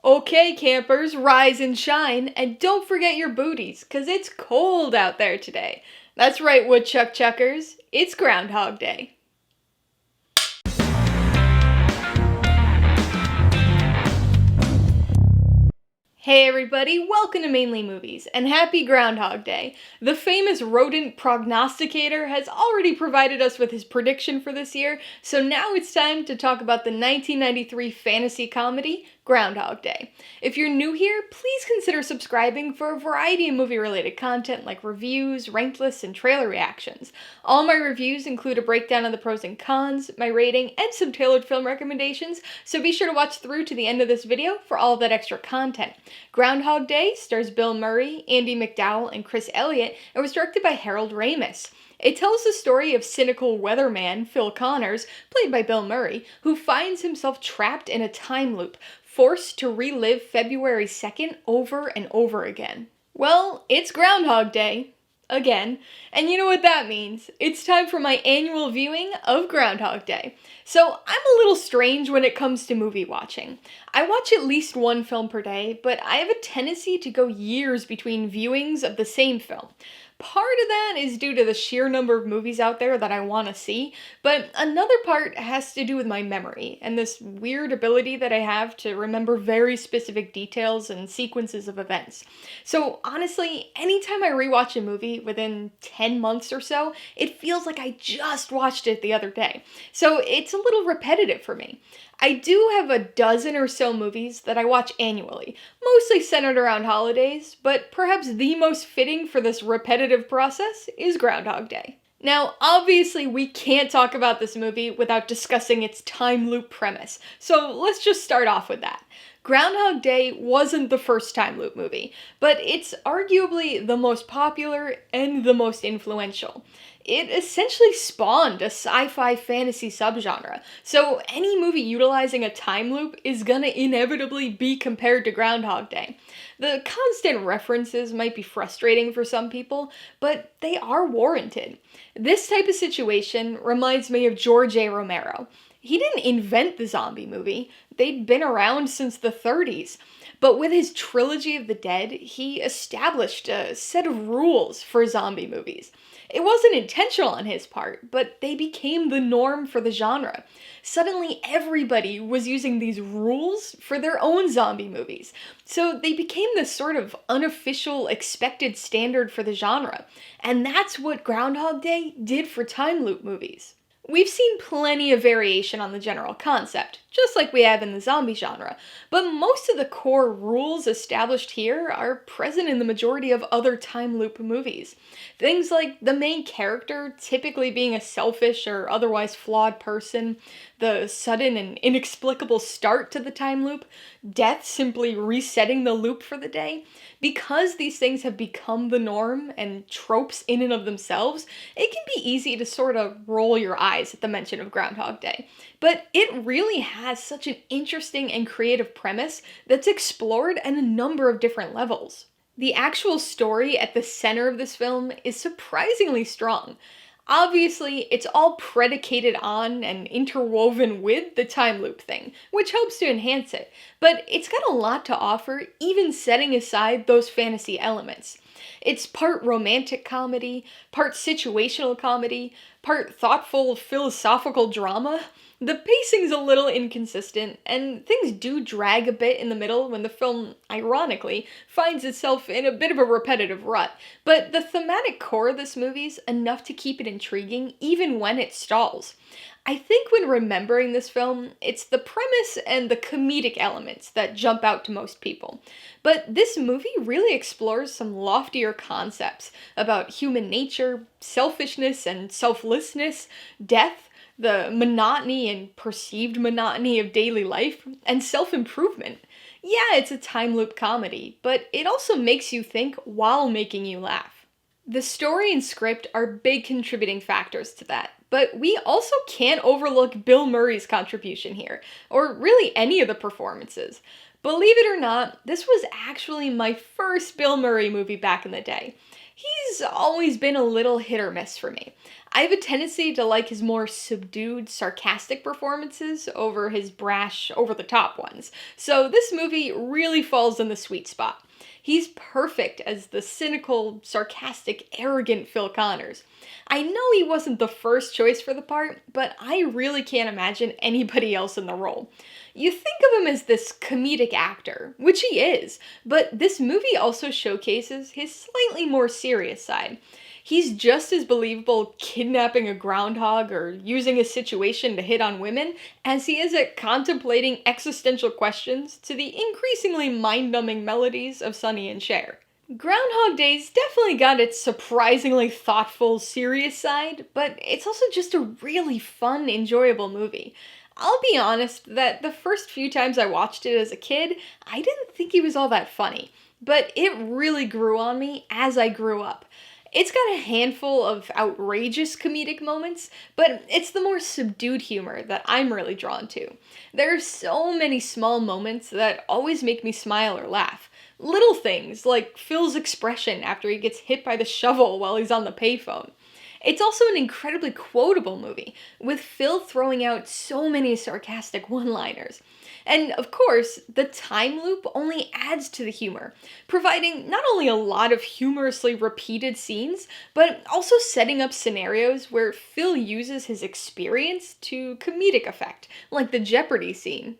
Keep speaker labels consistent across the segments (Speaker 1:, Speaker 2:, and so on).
Speaker 1: Okay, campers, rise and shine, and don't forget your booties, 'cause it's cold out there today. That's right, woodchuck chuckers, it's Groundhog Day. Hey everybody, welcome to Mainely Movies, and happy Groundhog Day. The famous rodent prognosticator has already provided us with his prediction for this year, so now it's time to talk about the 1993 fantasy comedy, Groundhog Day. If you're new here, please consider subscribing for a variety of movie-related content like reviews, ranked lists, and trailer reactions. All my reviews include a breakdown of the pros and cons, my rating, and some tailored film recommendations, so be sure to watch through to the end of this video for all of that extra content. Groundhog Day stars Bill Murray, Andie MacDowell, and Chris Elliott, and was directed by Ramis. It tells the story of cynical weatherman Phil Connors, played by Bill Murray, who finds himself trapped in a time loop, forced to relive February 2nd over and over again. Well, it's Groundhog Day. Again. And you know what that means. It's time for my annual viewing of Groundhog Day. So I'm a little strange when it comes to movie watching. I watch at least one film per day, but I have a tendency to go years between viewings of the same film. Part of that is due to the sheer number of movies out there that I want to see, but another part has to do with my memory and this weird ability that I have to remember very specific details and sequences of events. So honestly, anytime I rewatch a movie within 10 months or so, it feels like I just watched it the other day. So it's a little repetitive for me. I do have a dozen or so movies that I watch annually, mostly centered around holidays, but perhaps the most fitting for this repetitive process is Groundhog Day. Now, obviously we can't talk about this movie without discussing its time loop premise, so let's just start off with that. Groundhog Day wasn't the first time loop movie, but it's arguably the most popular and the most influential. It essentially spawned a sci-fi fantasy subgenre, so any movie utilizing a time loop is gonna inevitably be compared to Groundhog Day. The constant references might be frustrating for some people, but they are warranted. This type of situation reminds me of George A. Romero. He didn't invent the zombie movie, they'd been around since the 30s. But with his Trilogy of the Dead, he established a set of rules for zombie movies. It wasn't intentional on his part, but they became the norm for the genre. Suddenly everybody was using these rules for their own zombie movies. So they became this sort of unofficial expected standard for the genre. And that's what Groundhog Day did for time loop movies. We've seen plenty of variation on the general concept, just like we have in the zombie genre, but most of the core rules established here are present in the majority of other time loop movies. Things like the main character typically being a selfish or otherwise flawed person, the sudden and inexplicable start to the time loop, death simply resetting the loop for the day. Because these things have become the norm and tropes in and of themselves, it can be easy to sort of roll your eyes at the mention of Groundhog Day. But it really has such an interesting and creative premise that's explored at a number of different levels. The actual story at the center of this film is surprisingly strong. Obviously, it's all predicated on and interwoven with the time loop thing, which helps to enhance it, but it's got a lot to offer, even setting aside those fantasy elements. It's part romantic comedy, part situational comedy, part thoughtful philosophical drama. The pacing's a little inconsistent, and things do drag a bit in the middle when the film, ironically, finds itself in a bit of a repetitive rut, but the thematic core of this movie's enough to keep it intriguing even when it stalls. I think when remembering this film, it's the premise and the comedic elements that jump out to most people. But this movie really explores some loftier concepts about human nature, selfishness and selflessness, death, the monotony and perceived monotony of daily life, and self-improvement. Yeah, it's a time loop comedy, but it also makes you think while making you laugh. The story and script are big contributing factors to that, but we also can't overlook Bill Murray's contribution here, or really any of the performances. Believe it or not, this was actually my first Bill Murray movie back in the day. He's always been a little hit or miss for me. I have a tendency to like his more subdued, sarcastic performances over his brash, over the top ones. So this movie really falls in the sweet spot. He's perfect as the cynical, sarcastic, arrogant Phil Connors. I know he wasn't the first choice for the part, but I really can't imagine anybody else in the role. You think of him as this comedic actor, which he is, but this movie also showcases his slightly more serious side. He's just as believable kidnapping a groundhog or using a situation to hit on women as he is at contemplating existential questions to the increasingly mind-numbing melodies of Sonny and Cher. Groundhog Day's definitely got its surprisingly thoughtful, serious side, but it's also just a really fun, enjoyable movie. I'll be honest that the first few times I watched it as a kid, I didn't think he was all that funny, but it really grew on me as I grew up. It's got a handful of outrageous comedic moments, but it's the more subdued humor that I'm really drawn to. There are so many small moments that always make me smile or laugh. Little things like Phil's expression after he gets hit by the shovel while he's on the payphone. It's also an incredibly quotable movie, with Phil throwing out so many sarcastic one-liners. And of course, the time loop only adds to the humor, providing not only a lot of humorously repeated scenes, but also setting up scenarios where Phil uses his experience to comedic effect, like the Jeopardy scene.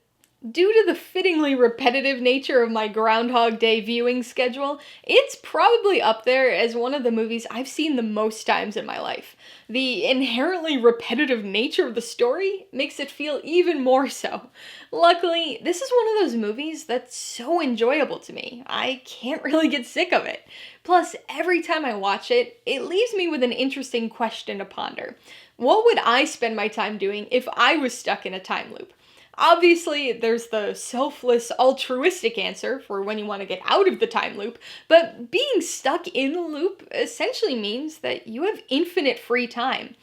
Speaker 1: Due to the fittingly repetitive nature of my Groundhog Day viewing schedule, it's probably up there as one of the movies I've seen the most times in my life. The inherently repetitive nature of the story makes it feel even more so. Luckily, this is one of those movies that's so enjoyable to me. I can't really get sick of it. Plus, every time I watch it, it leaves me with an interesting question to ponder. What would I spend my time doing if I was stuck in a time loop? Obviously, there's the selfless, altruistic answer for when you want to get out of the time loop, but being stuck in the loop essentially means that you have infinite free time.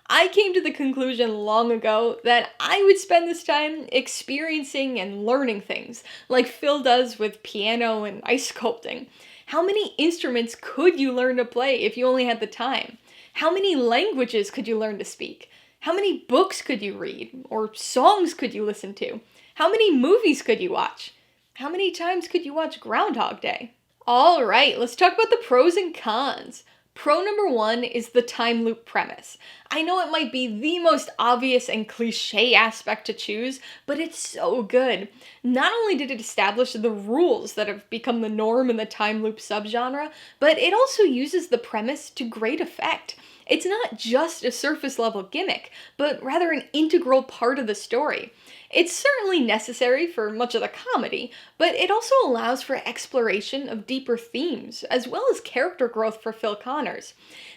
Speaker 1: I came to the conclusion long ago that I would spend this time experiencing and learning things, like Phil does with piano and ice sculpting. How many instruments could you learn to play if you only had the time? How many languages could you learn to speak? How many books could you read? Or songs could you listen to? How many movies could you watch? How many times could you watch Groundhog Day? Alright, let's talk about the pros and cons. Pro number one is the time loop premise. I know it might be the most obvious and cliche aspect to choose, but it's so good. Not only did it establish the rules that have become the norm in the time loop subgenre, but it also uses the premise to great effect. It's not just a surface level gimmick, but rather an integral part of the story. It's certainly necessary for much of the comedy, but it also allows for exploration of deeper themes, as well as character growth for Phil Connors.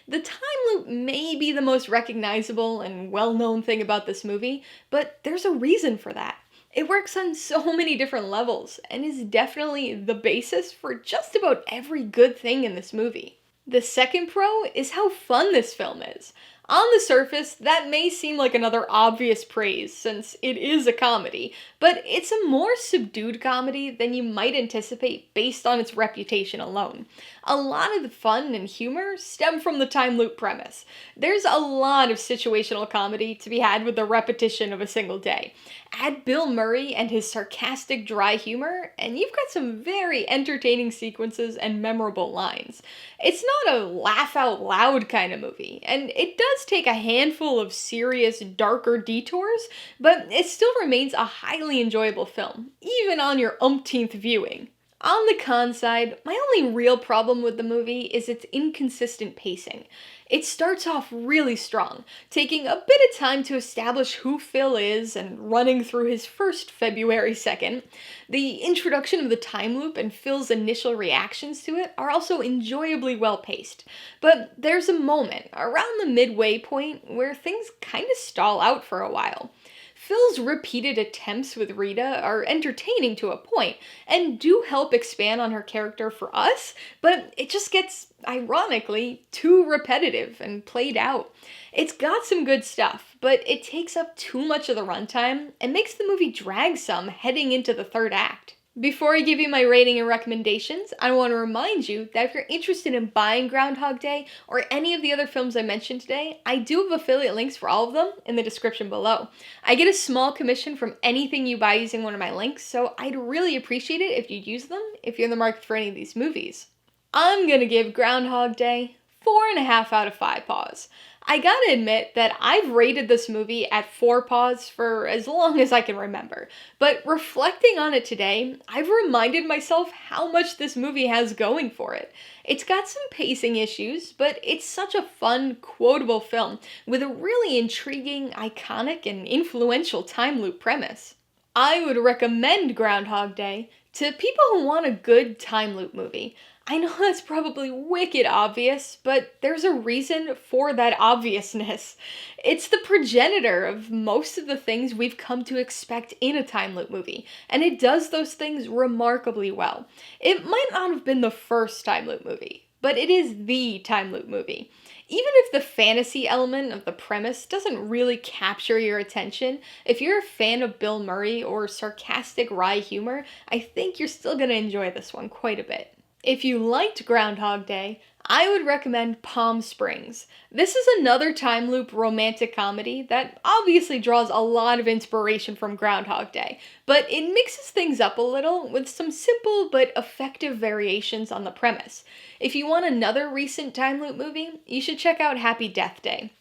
Speaker 1: The time loop may be the most recognizable and well-known thing about this movie, but there's a reason for that. It works on so many different levels, and is definitely the basis for just about every good thing in this movie. The second pro is how fun this film is. On the surface, that may seem like another obvious praise, since it is a comedy, but it's a more subdued comedy than you might anticipate based on its reputation alone. A lot of the fun and humor stem from the time loop premise. There's a lot of situational comedy to be had with the repetition of a single day. Add Bill Murray and his sarcastic, dry humor, and you've got some very entertaining sequences and memorable lines. It's not a laugh-out-loud kind of movie, and it does take a handful of serious, darker detours, but it still remains a highly enjoyable film, even on your umpteenth viewing. On the con side, my only real problem with the movie is its inconsistent pacing. It starts off really strong, taking a bit of time to establish who Phil is and running through his first February 2nd. The introduction of the time loop and Phil's initial reactions to it are also enjoyably well paced. But there's a moment, around the midway point, where things kind of stall out for a while. Phil's repeated attempts with Rita are entertaining to a point, and do help expand on her character for us, but it just gets, ironically, too repetitive and played out. It's got some good stuff, but it takes up too much of the runtime, and makes the movie drag some heading into the third act. Before I give you my rating and recommendations, I want to remind you that if you're interested in buying Groundhog Day or any of the other films I mentioned today, I do have affiliate links for all of them in the description below. I get a small commission from anything you buy using one of my links, so I'd really appreciate it if you'd use them if you're in the market for any of these movies. I'm gonna give Groundhog Day 4.5 out of 5 paws. I gotta admit that I've rated this movie at 4 paws for as long as I can remember, but reflecting on it today, I've reminded myself how much this movie has going for it. It's got some pacing issues, but it's such a fun, quotable film with a really intriguing, iconic, and influential time loop premise. I would recommend Groundhog Day to people who want a good time loop movie. I know that's probably wicked obvious, but there's a reason for that obviousness. It's the progenitor of most of the things we've come to expect in a time loop movie, and it does those things remarkably well. It might not have been the first time loop movie, but it is the time loop movie. Even if the fantasy element of the premise doesn't really capture your attention, if you're a fan of Bill Murray or sarcastic wry humor, I think you're still gonna enjoy this one quite a bit. If you liked Groundhog Day, I would recommend Palm Springs. This is another time loop romantic comedy that obviously draws a lot of inspiration from Groundhog Day, but it mixes things up a little with some simple but effective variations on the premise. If you want another recent time loop movie, you should check out Happy Death Day.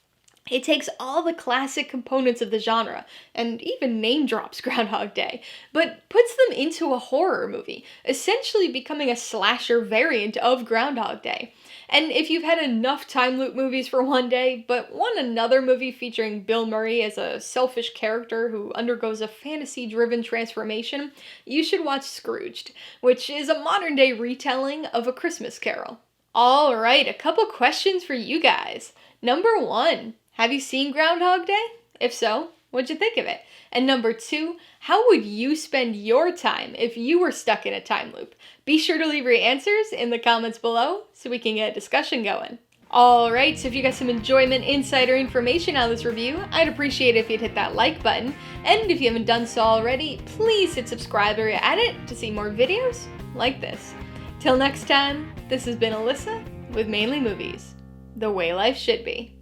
Speaker 1: It takes all the classic components of the genre, and even name drops Groundhog Day, but puts them into a horror movie, essentially becoming a slasher variant of Groundhog Day. And if you've had enough time loop movies for one day, but want another movie featuring Bill Murray as a selfish character who undergoes a fantasy-driven transformation, you should watch Scrooged, which is a modern-day retelling of A Christmas Carol. Alright, a couple questions for you guys. Number 1. Have you seen Groundhog Day? If so, what'd you think of it? And number 2, how would you spend your time if you were stuck in a time loop? Be sure to leave your answers in the comments below so we can get a discussion going. Alright, so if you got some enjoyment, insight, or information out of this review, I'd appreciate it if you'd hit that like button. And if you haven't done so already, please hit subscribe or at it to see more videos like this. Till next time, this has been Alyssa with Mainly Movies, the way life should be.